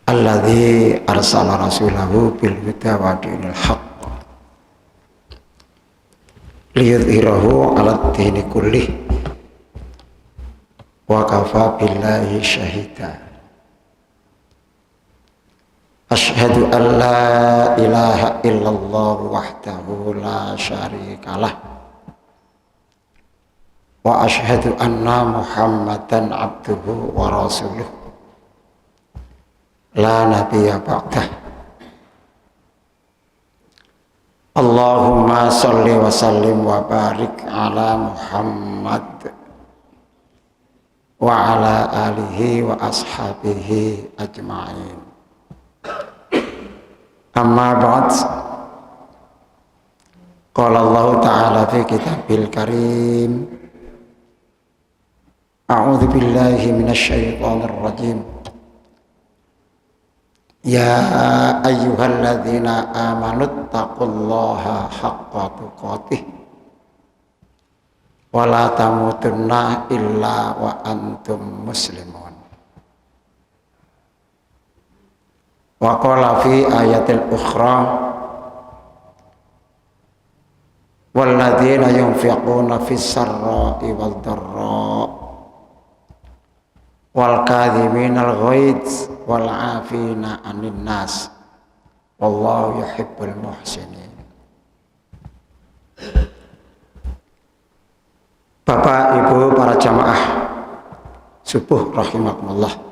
alladzi arsala rasulahu bil huda wa dinil haqq liyudhhirahu 'alad dini kullih wa kafa billahi syahida. Asyhadu an la ilaha illallah wahdahu la syarikalah wa asyhadu anna Muhammadan abduhu wa rasuluh la nabiyya ba'dah. Allahumma sholli wa sallim wa barik ala Muhammad wa ala alihi wa ashabihi ajma'in. Amma ba'd. Qala Allah ta'ala fi kitabil karim, a'udzu billahi minasy syaithanir rajim. Ya ayyuhalladzina amanu taqullaha haqqa tuqatih wa la tamutunna illa wa antum muslimun. Wa qala fi ayatil ukhra walladzina yunfiquna fis sarra'i wal dharra wal kadhiminal ghaidz wal 'afina 'anil nas wallahu yuhibbul muhsinin. Bapak, Ibu, para jamaah subuh rahimakumullah.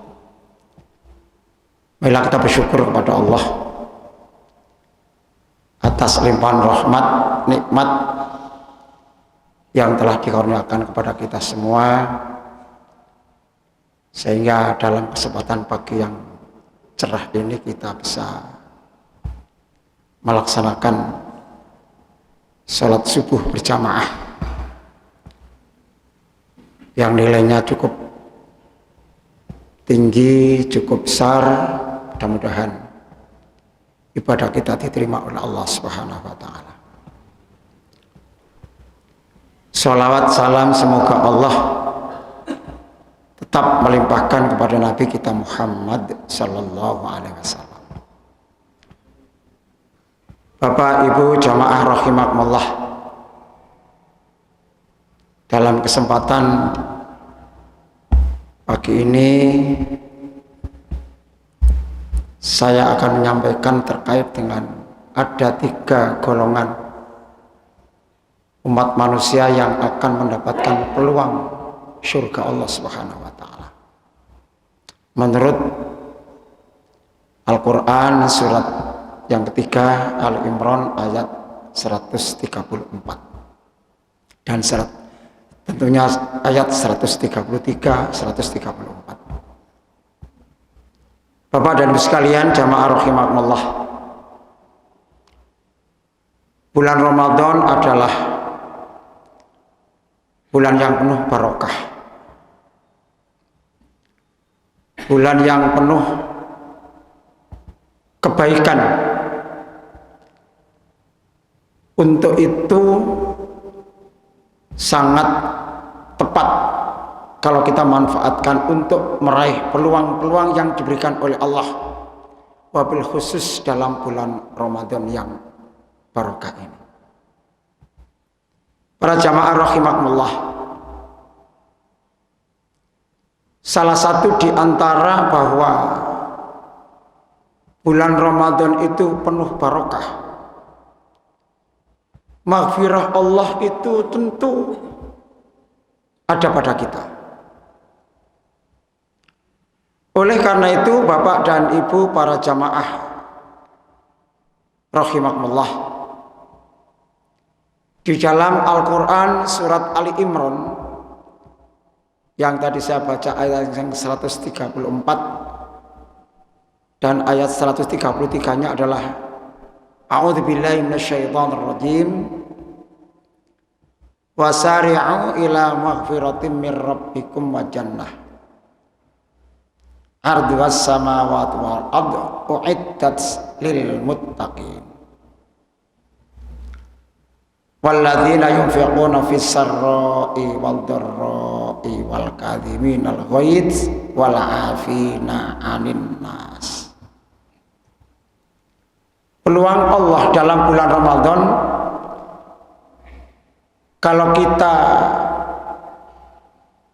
Marilah kita bersyukur kepada Allah atas limpahan rahmat, nikmat yang telah dikaruniakan kepada kita semua, sehingga dalam kesempatan pagi yang cerah ini kita bisa melaksanakan sholat subuh berjamaah yang nilainya cukup tinggi, cukup besar. Mudah-mudahan ibadah kita diterima oleh Allah Subhanahu wa taala. Shalawat salam semoga Allah tetap melimpahkan kepada Nabi kita Muhammad sallallahu alaihi wasallam. Bapak, Ibu, jamaah rahimakumullah. Dalam kesempatan pagi ini saya akan menyampaikan terkait dengan ada 3 golongan umat manusia yang akan mendapatkan peluang surga Allah Subhanahu wa taala. Menurut Al-Qur'an surat yang ketiga Al-Imran ayat 134 dan tentunya ayat 133, 134. Bapak dan Ibu sekalian, jamaah rahimakumullah. Bulan Ramadan adalah bulan yang penuh barokah. Bulan yang penuh kebaikan. Untuk itu sangat tepat kalau kita manfaatkan untuk meraih peluang-peluang yang diberikan oleh Allah, wabil khusus dalam bulan Ramadan yang barokah ini. Para jamaah rahimakumullah, salah satu di antara bahwa bulan Ramadan itu penuh barokah, maghfirah Allah itu tentu ada pada kita. Oleh karena itu, Bapak dan Ibu para jamaah rahimakumullah, di dalam Al-Quran surat Ali Imran yang tadi saya baca ayat yang 134 dan ayat 133-nya adalah a'udzubillahi minasyaitonir rajim wasari'u ila maghfiratin mir rabbikum wa jannah arduwas samawati wal ardu uiddat lil muttaqin walladzina yunfiquna fis sarra'i wal dharra'i wal kadhiminal ghaidz wal 'afina 'anil nas peluang Allah dalam bulan Ramadan, kalau kita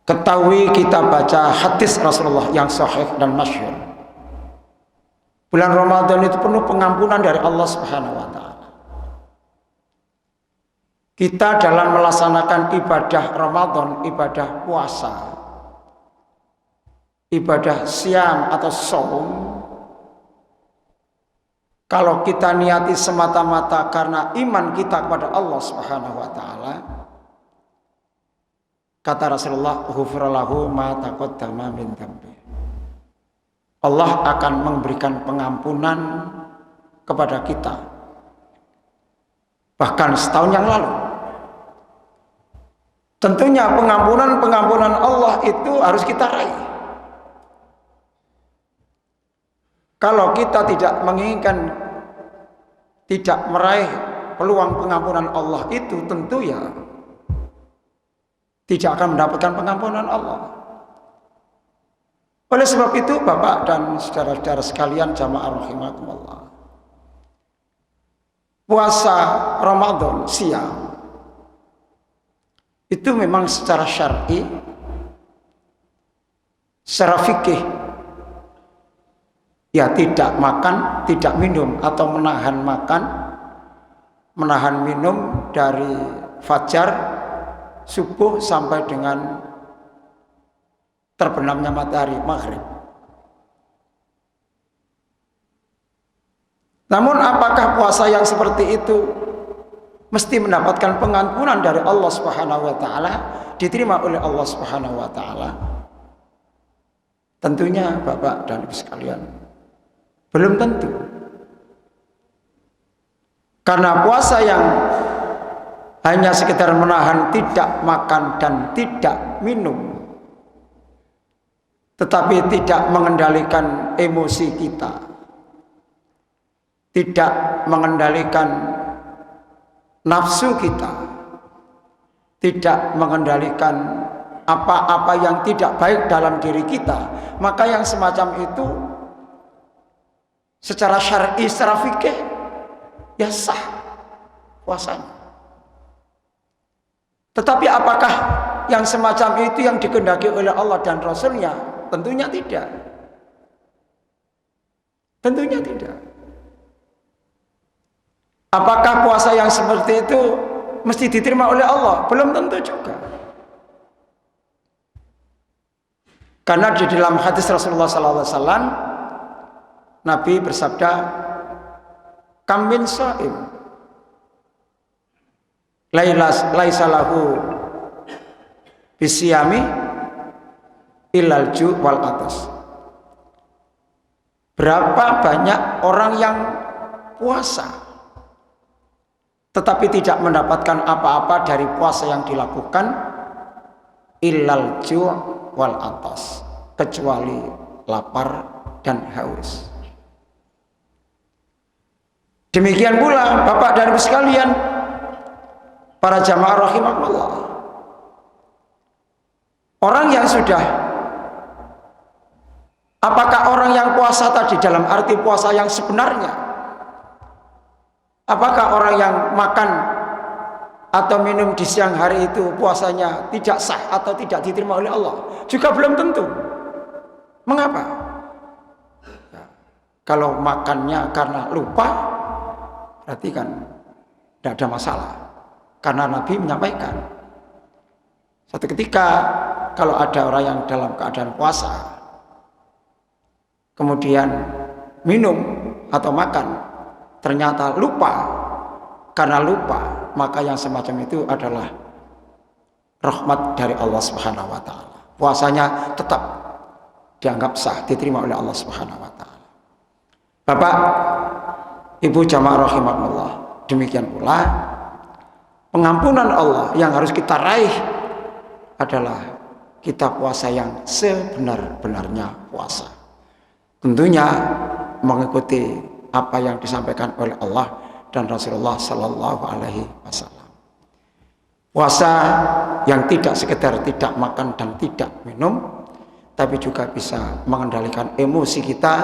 ketahui, kita baca hadis Rasulullah yang sahih dan masyhur, bulan Ramadan itu penuh pengampunan dari Allah Subhanahu wa taala. Kita dalam melaksanakan ibadah Ramadan, ibadah puasa, ibadah siam atau saum, kalau kita niati semata-mata karena iman kita kepada Allah Subhanahu wa taala, kata Rasulullah, ghufira lahu ma taqaddama min dzambi. Allah akan memberikan pengampunan kepada kita bahkan setahun yang lalu. Tentunya pengampunan Allah itu harus kita raih. Kalau kita tidak menginginkan, tidak meraih peluang pengampunan Allah itu, tentu ya tidak akan mendapatkan pengampunan Allah. Oleh sebab itu, Bapak dan saudara-saudara sekalian, jamaah rahimakumullah, puasa Ramadan siang itu memang secara syar'i, secara fikih, ya tidak makan, tidak minum, atau menahan makan, menahan minum dari fajar subuh sampai dengan terbenamnya matahari maghrib. Namun apakah puasa yang seperti itu mesti mendapatkan pengampunan dari Allah Subhanahu wa taala, diterima oleh Allah Subhanahu wa taala? Tentunya Bapak dan Ibu sekalian, belum tentu. Karena puasa yang hanya sekedar menahan tidak makan dan tidak minum, tetapi tidak mengendalikan emosi kita, tidak mengendalikan nafsu kita, tidak mengendalikan apa-apa yang tidak baik dalam diri kita, maka yang semacam itu secara syar'i, secara fikih ya sah puasanya. Tetapi apakah yang semacam itu yang dikehendaki oleh Allah dan Rasulnya? Tentunya tidak. Tentunya tidak. Apakah puasa yang seperti itu mesti diterima oleh Allah? Belum tentu juga. Karena di dalam hadis Rasulullah SAW, Nabi bersabda, kam min shaim laisa lahu bisyami illal ju' wal atas. Berapa banyak orang yang puasa tetapi tidak mendapatkan apa-apa dari puasa yang dilakukan, illal ju' wal atas, kecuali lapar dan haus. Demikian pula Bapak dan Ibu sekalian, para jamaah rahimakumullah, orang yang sudah, apakah orang yang puasa tadi dalam arti puasa yang sebenarnya, apakah orang yang makan atau minum di siang hari itu puasanya tidak sah atau tidak diterima oleh Allah? Juga belum tentu. Mengapa? Kalau makannya karena lupa, berarti kan tidak ada masalah. Karena Nabi menyampaikan, suatu ketika kalau ada orang yang dalam keadaan puasa kemudian minum atau makan ternyata lupa, karena lupa, maka yang semacam itu adalah rahmat dari Allah Subhanahu wa taala. Puasanya tetap dianggap sah, diterima oleh Allah Subhanahu wa taala. Bapak, Ibu jamaah rahimakumullah, demikian pula pengampunan Allah yang harus kita raih adalah kita puasa yang sebenar-benarnya puasa. Tentunya mengikuti apa yang disampaikan oleh Allah dan Rasulullah Sallallahu Alaihi Wasallam. Puasa yang tidak sekedar tidak makan dan tidak minum, tapi juga bisa mengendalikan emosi kita,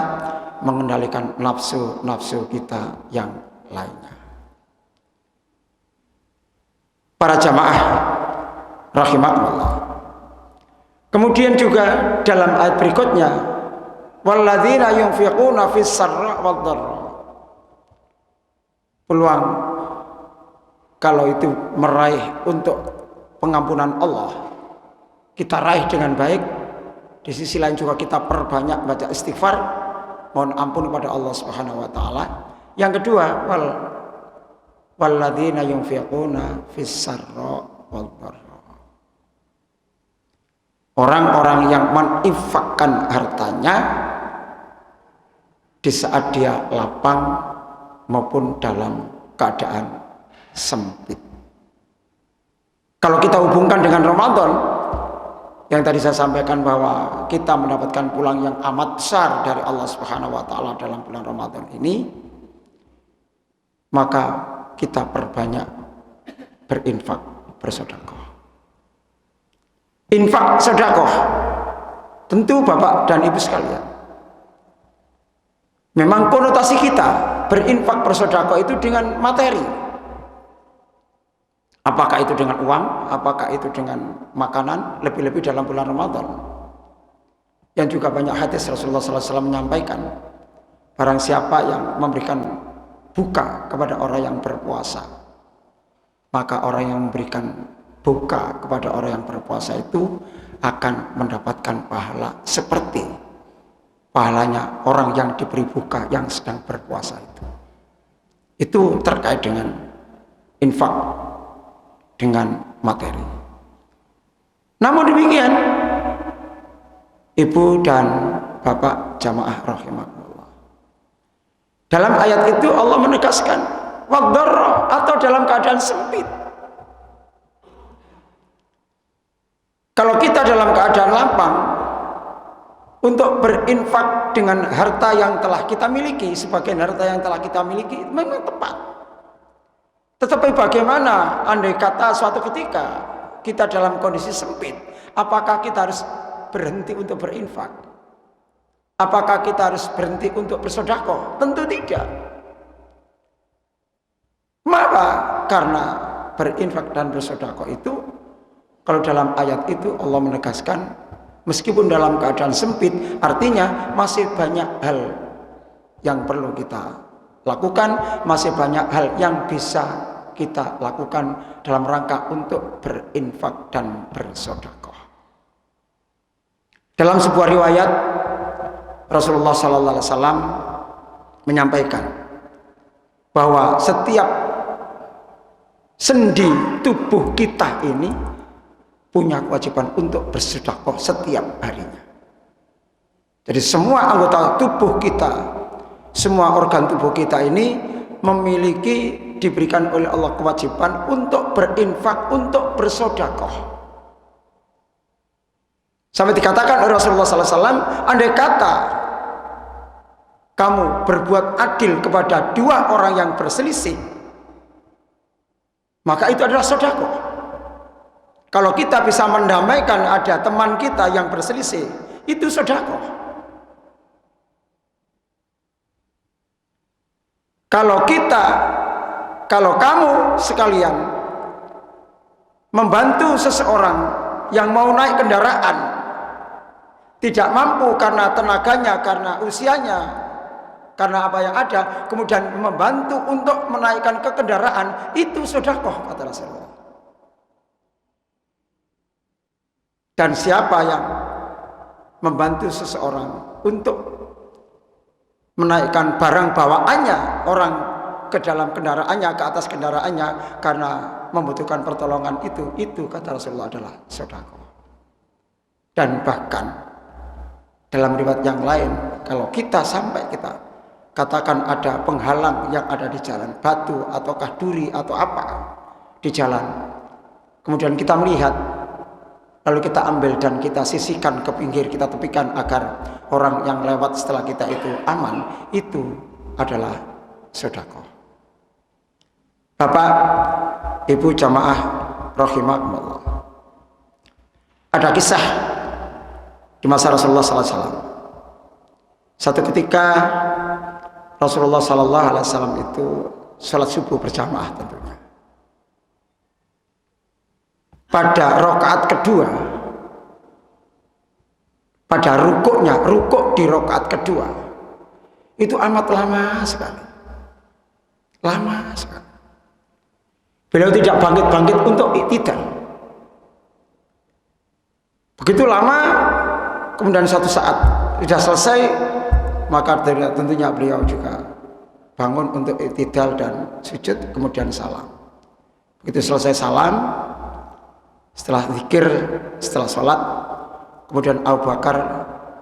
mengendalikan nafsu-nafsu kita yang lainnya. Para jamaah rahimakumullah. Kemudian juga dalam ayat berikutnya, walladzina yunfiquna fis sarra wad dharra. Peluang kalau itu meraih untuk pengampunan Allah, kita raih dengan baik. Di sisi lain juga kita perbanyak baca istighfar, mohon ampun kepada Allah Subhanahu wa taala. Yang kedua, walladzina yunfiquna fis sarra wad dharra. Orang-orang yang menginfakkan hartanya di saat dia lapang maupun dalam keadaan sempit. Kalau kita hubungkan dengan Ramadan, yang tadi saya sampaikan bahwa kita mendapatkan pulang yang amat besar dari Allah Subhanahu wa taala dalam bulan Ramadan ini, maka kita perbanyak berinfak, bersedekah. Infak sedekah, tentu Bapak dan Ibu sekalian, memang konotasi kita berinfak bersedekah itu dengan materi. Apakah itu dengan uang, apakah itu dengan makanan, lebih-lebih dalam bulan Ramadan. Yang juga banyak hadis Rasulullah SAW menyampaikan, barang siapa yang memberikan buka kepada orang yang berpuasa, maka orang yang memberikan buka kepada orang yang berpuasa itu akan mendapatkan pahala seperti pahalanya orang yang diberi buka yang sedang berpuasa itu. Itu terkait dengan infak dengan materi. Namun demikian, Ibu dan Bapak jamaah rahimakumullah, dalam ayat itu Allah menegaskan wad-dharra, atau dalam keadaan sempit. Kalau kita dalam keadaan lapang untuk berinfak dengan harta yang telah kita miliki, sebagian harta yang telah kita miliki memang tepat. Tetapi bagaimana andai kata suatu ketika kita dalam kondisi sempit, apakah kita harus berhenti untuk berinfak? Apakah kita harus berhenti untuk bersedekah? Tentu tidak. Maka karena berinfak dan bersedekah itu, kalau dalam ayat itu Allah menegaskan, meskipun dalam keadaan sempit, artinya masih banyak hal yang perlu kita lakukan, masih banyak hal yang bisa kita lakukan dalam rangka untuk berinfak dan bersedekah. Dalam sebuah riwayat, Rasulullah SAW menyampaikan bahwa setiap sendi tubuh kita ini punya kewajiban untuk bersedekah setiap harinya. Jadi semua anggota tubuh kita, semua organ tubuh kita ini memiliki, diberikan oleh Allah kewajiban untuk berinfak, untuk bersedekah. Sampai dikatakan oleh Rasulullah SAW, andai kata kamu berbuat adil kepada dua orang yang berselisih, maka itu adalah sedekah. Kalau kita bisa mendamaikan ada teman kita yang berselisih, itu sedekah. Kalau kamu sekalian membantu seseorang yang mau naik kendaraan, tidak mampu karena tenaganya, karena usianya, karena apa yang ada, kemudian membantu untuk menaikkan ke kendaraan, itu sedekah, kata Rasulullah. Dan siapa yang membantu seseorang untuk menaikkan barang bawaannya, orang ke dalam kendaraannya, ke atas kendaraannya, karena membutuhkan pertolongan itu kata Rasulullah adalah sedekah. Dan bahkan dalam riwayat yang lain, kalau kita sampai kita katakan ada penghalang yang ada di jalan, batu ataukah duri atau apa di jalan, kemudian kita melihat, lalu kita ambil dan kita sisihkan ke pinggir, kita tepikan agar orang yang lewat setelah kita itu aman, itu adalah sedekah. Bapak, Ibu jamaah rahimakumullah, ada kisah di masa Rasulullah SAW. Satu ketika Rasulullah Sallallahu Alaihi Wasallam itu sholat subuh berjamaah tentunya. Pada rakaat kedua, pada rukuk di rakaat kedua, itu amat lama sekali. Lama sekali. Beliau tidak bangkit-bangkit untuk iktidal. Begitu lama, kemudian suatu saat sudah selesai, maka tentunya beliau juga bangun untuk iktidal dan sujud, kemudian salam. Begitu selesai salam, setelah zikir, setelah sholat, kemudian Abu Bakar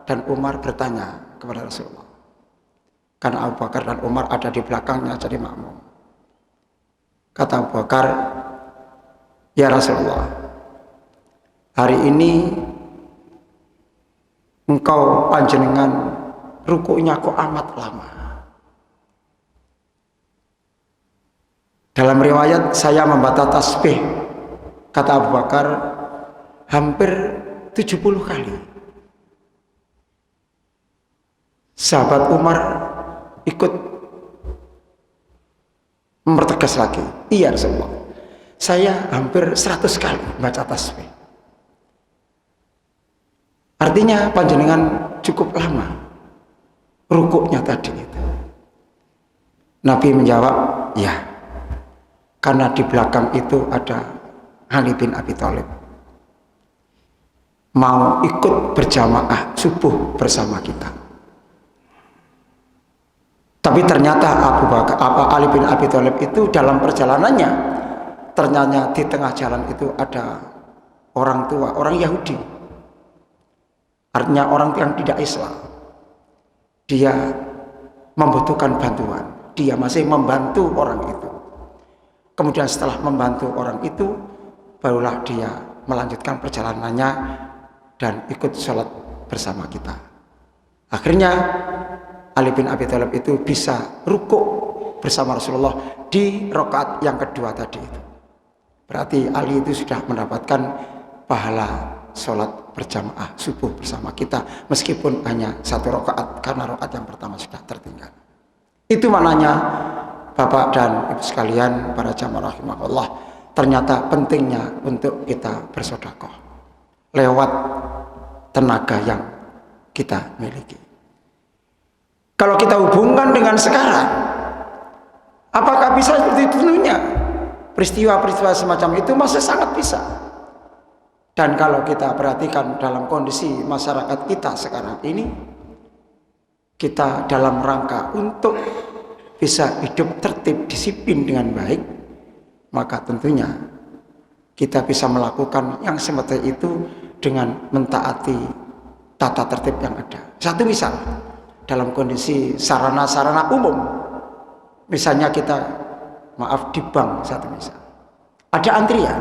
dan Umar bertanya kepada Rasulullah. Karena Abu Bakar dan Umar ada di belakangnya jadi makmum. Kata Abu Bakar, ya Rasulullah, hari ini engkau panjenengan rukuknya kok amat lama. Dalam riwayat saya membaca tasbih, kata Abu Bakar, hampir 70 kali. Sahabat Umar ikut mempertegas lagi, iya Rasulullah, saya hampir 100 kali baca tasbih. Artinya panjenengan cukup lama rukuknya tadi itu. Nabi menjawab, ya, karena di belakang itu ada Ali bin Abi Thalib mau ikut berjamaah subuh bersama kita. Tapi ternyata Ali bin Abi Thalib itu dalam perjalanannya, ternyata di tengah jalan itu ada orang tua, orang Yahudi. Artinya orang yang tidak Islam. Dia membutuhkan bantuan. Dia masih membantu orang itu. Kemudian setelah membantu orang itu, barulah dia melanjutkan perjalanannya dan ikut sholat bersama kita. Akhirnya Ali bin Abi Thalib itu bisa rukuk bersama Rasulullah di rakaat yang kedua tadi itu. Berarti Ali itu sudah mendapatkan pahala sholat berjamaah subuh bersama kita, meskipun hanya 1 rakaat karena rakaat yang pertama sudah tertinggal. Itu maknanya Bapak dan Ibu sekalian, para jamaah rahimahullah, ternyata pentingnya untuk kita bersedekah lewat tenaga yang kita miliki. Kalau kita hubungkan dengan sekarang, apakah bisa seperti itu? Tentunya peristiwa-peristiwa semacam itu masih sangat bisa. Dan kalau kita perhatikan dalam kondisi masyarakat kita sekarang ini, kita dalam rangka untuk bisa hidup tertib, disiplin dengan baik, maka tentunya kita bisa melakukan yang seperti itu dengan mentaati tata tertib yang ada. Satu misal, dalam kondisi sarana-sarana umum, misalnya kita, maaf, di bank, satu misal, ada antrian,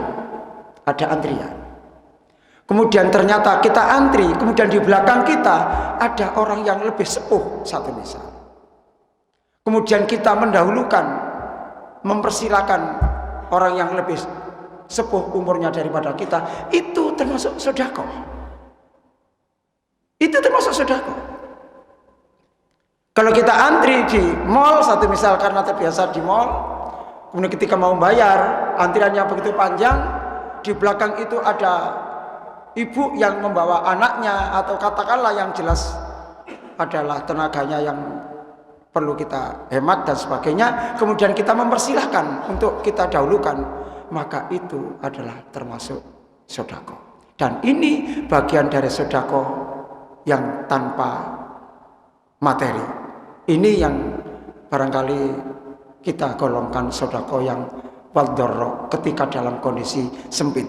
kemudian ternyata kita antri, kemudian di belakang kita ada orang yang lebih sepuh, satu misal, kemudian kita mendahulukan, mempersilakan orang yang lebih sepuh umurnya daripada kita, itu termasuk sedekah. Itu termasuk sedekah. Kalau kita antri di mall, satu misal, karena terbiasa di mall, kemudian ketika mau bayar, antriannya begitu panjang, di belakang itu ada ibu yang membawa anaknya, atau katakanlah yang jelas adalah tenaganya yang perlu kita hemat dan sebagainya, kemudian kita mempersilahkan untuk kita dahulukan, maka itu adalah termasuk sedekah. Dan ini bagian dari sedekah yang tanpa materi. Ini yang barangkali kita golongkan sedekah yang wadharra ketika dalam kondisi sempit.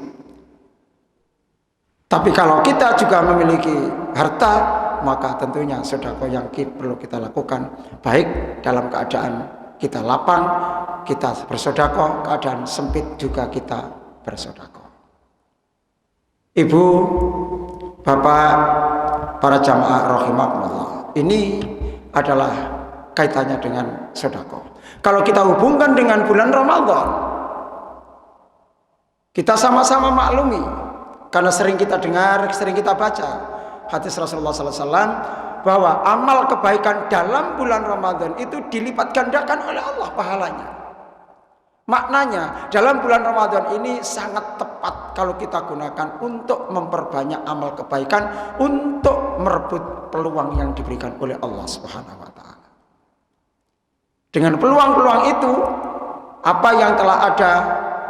Tapi kalau kita juga memiliki harta, maka tentunya sedekah yang perlu kita lakukan, baik dalam keadaan kita lapang, kita bersedekah, keadaan sempit juga kita bersedekah. Ibu, Bapak, para jamaah rahimakumullah, ini adalah kaitannya dengan sedekah. Kalau kita hubungkan dengan bulan Ramadan, kita sama-sama maklumi, karena sering kita dengar, sering kita baca, hadis Rasulullah SAW bahwa amal kebaikan dalam bulan Ramadan itu dilipat gandakan oleh Allah pahalanya. Maknanya dalam bulan Ramadan ini sangat tepat kalau kita gunakan untuk memperbanyak amal kebaikan untuk merebut peluang yang diberikan oleh Allah Subhanahu wa taala. Dengan peluang-peluang itu, apa yang telah ada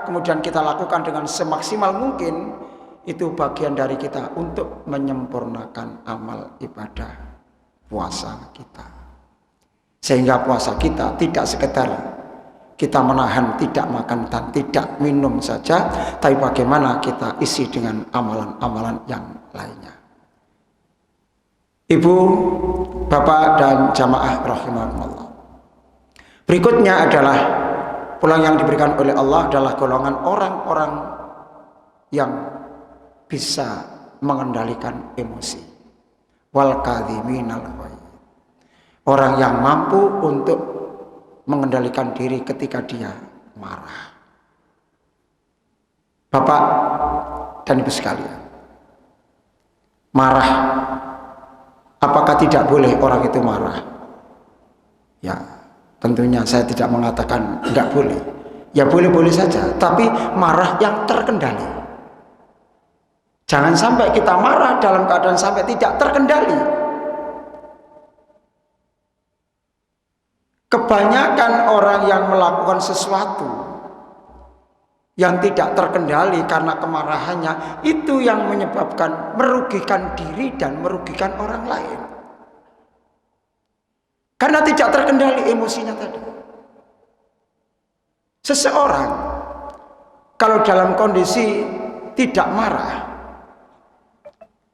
kemudian kita lakukan dengan semaksimal mungkin, itu bagian dari kita untuk menyempurnakan amal ibadah puasa kita. Sehingga puasa kita tidak sekedar kita menahan tidak makan dan tidak minum saja, tapi bagaimana kita isi dengan amalan-amalan yang lainnya. Ibu, bapak dan jamaah rahimakumullah. Berikutnya adalah pulang yang diberikan oleh Allah adalah golongan orang-orang yang bisa mengendalikan emosi. Wal kadhiminal ghaidh. Orang yang mampu untuk mengendalikan diri ketika dia marah. Bapak dan Ibu sekalian, marah, apakah tidak boleh orang itu marah? Ya, tentunya saya tidak mengatakan tidak boleh. Ya boleh-boleh saja, tapi marah yang terkendali. Jangan sampai kita marah dalam keadaan sampai tidak terkendali. Kebanyakan orang yang melakukan sesuatu yang tidak terkendali karena kemarahannya, itu yang menyebabkan merugikan diri dan merugikan orang lain. Karena tidak terkendali emosinya tadi. Seseorang kalau dalam kondisi tidak marah,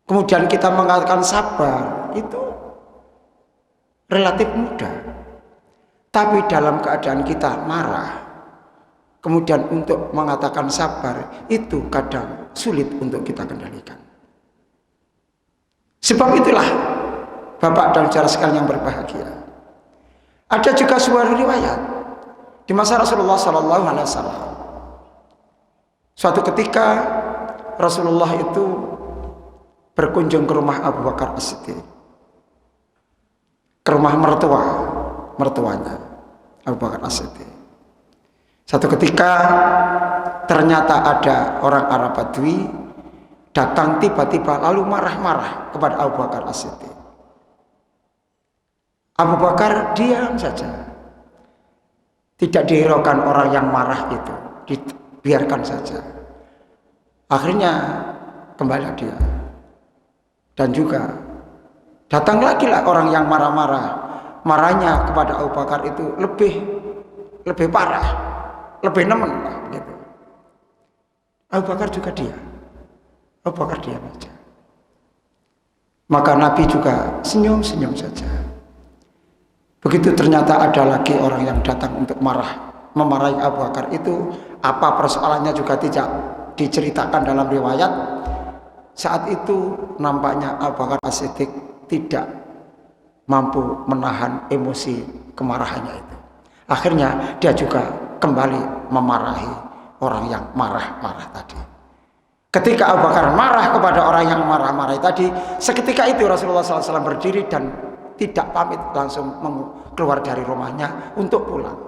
kemudian kita mengatakan sabar, itu relatif mudah. Tapi dalam keadaan kita marah, kemudian untuk mengatakan sabar, itu kadang sulit untuk kita kendalikan. Sebab itulah, Bapak dan saudara sekalian yang berbahagia, ada juga sebuah riwayat di masa Rasulullah SAW. Suatu ketika Rasulullah itu berkunjung ke rumah Abu Bakar As-Siddiq, ke rumah mertuanya Abu Bakar As-Siddiq. Satu ketika ternyata ada orang Arab Badui datang tiba-tiba lalu marah-marah kepada Abu Bakar As-Siddiq. Abu Bakar diam saja, tidak dihiraukan orang yang marah itu, dibiarkan saja. Akhirnya kembali dia, dan juga datang lagi lah orang yang marah-marah. Marahnya kepada Abu Bakar itu lebih parah, lebih nemen gitu. Abu Bakar juga diam. Abu Bakar diam saja. Maka Nabi juga senyum-senyum saja. Begitu ternyata ada lagi orang yang datang untuk memarahi Abu Bakar itu, apa persoalannya juga tidak diceritakan dalam riwayat. Saat itu nampaknya Abu Bakar As-Siddiq tidak mampu menahan emosi kemarahannya itu. Akhirnya dia juga kembali memarahi orang yang marah-marah tadi. Ketika Abu Bakar marah kepada orang yang marah-marah tadi, seketika itu Rasulullah SAW berdiri dan tidak pamit, langsung keluar dari rumahnya untuk pulang.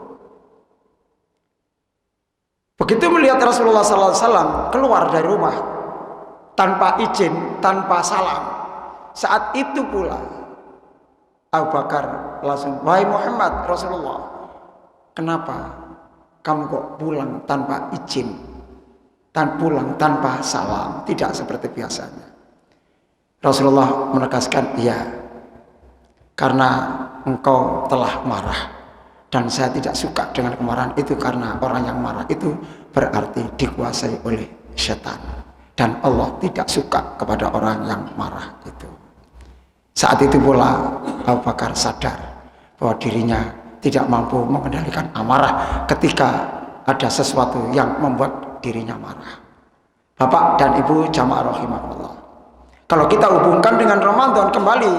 Begitu melihat Rasulullah SAW keluar dari rumah tanpa izin, tanpa salam, saat itu pula Abu Bakar langsung, wahai Muhammad, Rasulullah, kenapa kamu kok pulang tanpa izin, pulang tanpa salam, tidak seperti biasanya? Rasulullah menegaskan, iya, karena engkau telah marah dan saya tidak suka dengan kemarahan itu, karena orang yang marah itu berarti dikuasai oleh setan dan Allah tidak suka kepada orang yang marah itu. Saat itu pula Abu Bakar sadar bahwa dirinya tidak mampu mengendalikan amarah ketika ada sesuatu yang membuat dirinya marah. Bapak dan Ibu jamaah rahimakumullah, kalau kita hubungkan dengan Ramadan kembali,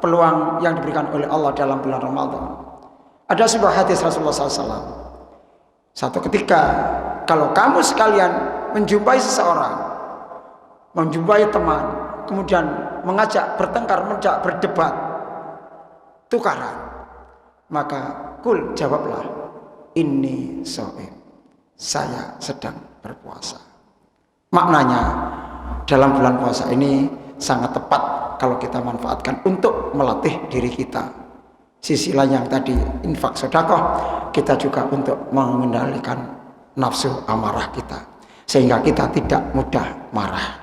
peluang yang diberikan oleh Allah dalam bulan Ramadan, ada sebuah hadis Rasulullah SAW. Satu ketika kalau kamu sekalian menjumpai seseorang, menjumpai teman, kemudian mengajak bertengkar, mengajak berdebat, tukaran, maka kul jawablah, inni shaim, saya sedang berpuasa. Maknanya dalam bulan puasa ini sangat tepat kalau kita manfaatkan untuk melatih diri kita. Sisi lain yang tadi infak sedekah, kita juga untuk mengendalikan nafsu amarah kita, sehingga kita tidak mudah marah,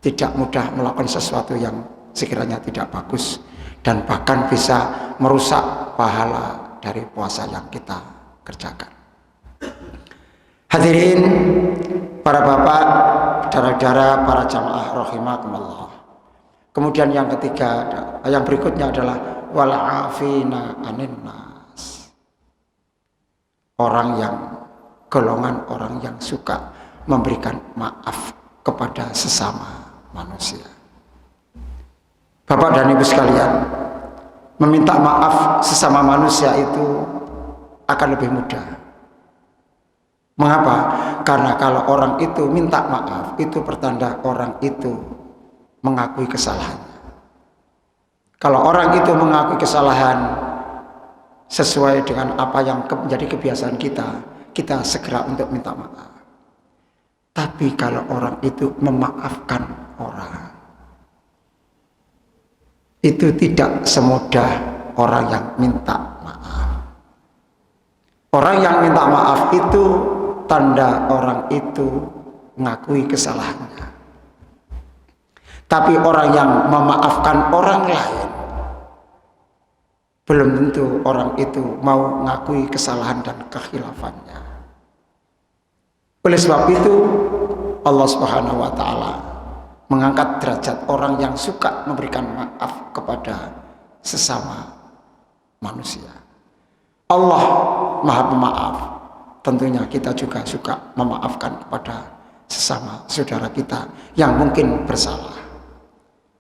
tidak mudah melakukan sesuatu yang sekiranya tidak bagus, dan bahkan bisa merusak pahala dari puasa yang kita kerjakan. Hadirin para bapak, saudara-saudara, para jamaah rahimakumullah. Kemudian yang ketiga, yang berikutnya adalah wal afina anin nas. Golongan orang yang suka memberikan maaf kepada sesama manusia. Bapak dan Ibu sekalian, meminta maaf sesama manusia itu akan lebih mudah. Mengapa? Karena kalau orang itu minta maaf, itu pertanda orang itu mengakui kesalahannya. Kalau orang itu mengakui kesalahan sesuai dengan apa yang menjadi kebiasaan kita, kita segera untuk minta maaf. Tapi kalau orang itu memaafkan orang, itu tidak semudah orang yang minta maaf. Orang yang minta maaf itu tanda orang itu mengakui kesalahannya. Tapi orang yang memaafkan orang lain, belum tentu orang itu mau mengakui kesalahan dan kekhilafannya. Oleh sebab itu Allah Subhanahu wa taala mengangkat derajat orang yang suka memberikan maaf kepada sesama manusia. Allah Maha Pemaaf. Tentunya kita juga suka memaafkan kepada sesama saudara kita yang mungkin bersalah.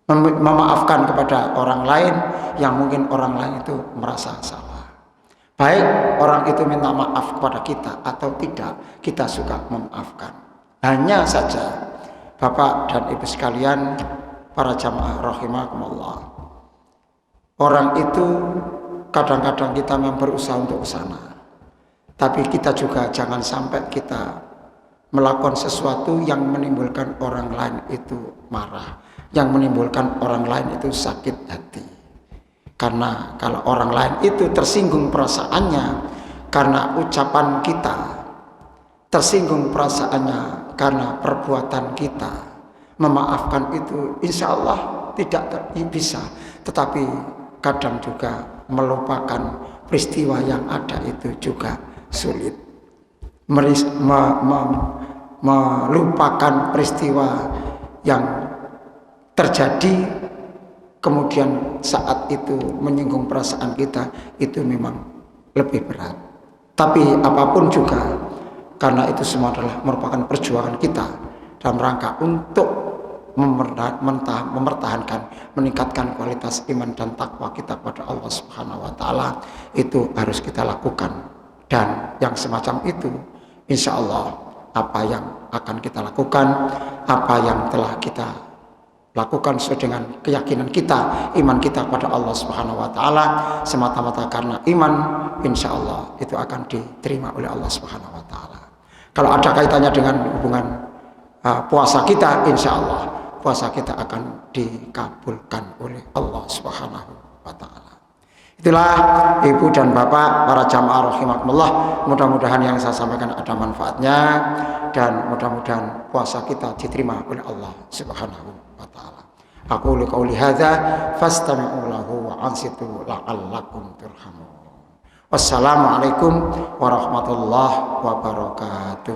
Memaafkan kepada orang lain yang mungkin orang lain itu merasa salah. Baik orang itu minta maaf kepada kita atau tidak, kita suka memaafkan. Hanya saja Bapak dan Ibu sekalian, para jamaah rahimakumullah, orang itu kadang-kadang kita memang berusaha untuk ke sana, tapi kita juga jangan sampai kita melakukan sesuatu yang menimbulkan orang lain itu marah, yang menimbulkan orang lain itu sakit hati. Karena kalau orang lain itu tersinggung perasaannya karena ucapan kita, tersinggung perasaannya karena perbuatan kita, memaafkan itu insya Allah tidak bisa. Tetapi kadang juga melupakan peristiwa yang ada itu juga sulit. Melupakan peristiwa yang terjadi kemudian saat itu menyinggung perasaan kita, itu memang lebih berat. Tapi apapun juga, karena itu semua adalah merupakan perjuangan kita dalam rangka untuk mempertahankan, meningkatkan kualitas iman dan takwa kita kepada Allah Subhanahu wa taala, itu harus kita lakukan. Dan yang semacam itu insya Allah apa yang akan kita lakukan, apa yang telah kita lakukan sesuai dengan keyakinan kita, iman kita kepada Allah Subhanahu wa taala, semata-mata karena iman, insya Allah itu akan diterima oleh Allah Subhanahu wa taala. Kalau ada kaitannya dengan hubungan puasa kita, insya Allah puasa kita akan dikabulkan oleh Allah Subhanahu wa taala. Itulah Ibu dan Bapak, para jamaah rahimakumullah, mudah-mudahan yang saya sampaikan ada manfaatnya dan mudah-mudahan puasa kita diterima oleh Allah Subhanahu wa taala. Aqulu qauli hadza fastami'u lahu wa ansitu la'allakum turhamun. Wassalamualaikum warahmatullahi wabarakatuh.